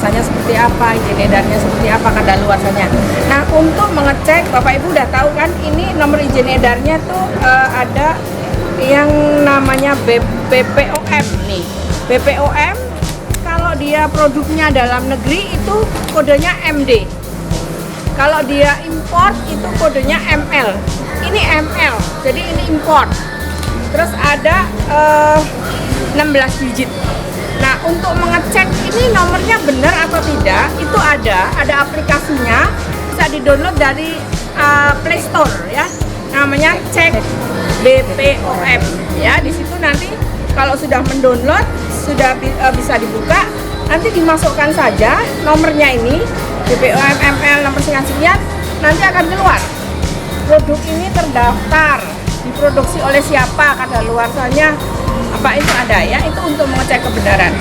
kadaluarsanya seperti apa, izin edarnya seperti apa, kadaluarsanya. Nah, untuk mengecek, Bapak Ibu udah tahu kan, ini nomor izin edarnya tuh ada yang namanya BPOM nih. BPOM kalau dia produknya dalam negeri itu kodenya MD. Kalau dia import itu kodenya ML. Ini ML, jadi ini import. Terus ada 16 digit. Nah, untuk mengecek ini nomornya benar atau tidak, itu ada aplikasinya, bisa di-download dari Play Store ya. Namanya cek BPOM ya. Di situ nanti kalau sudah mendownload, sudah bisa dibuka, nanti dimasukkan saja nomornya ini, BPOM ML nomor sekian-sekian, nanti akan keluar. Produk ini terdaftar, diproduksi oleh siapa, kadaluarsanya apa, itu ada ya, itu untuk mengecek kebenaran.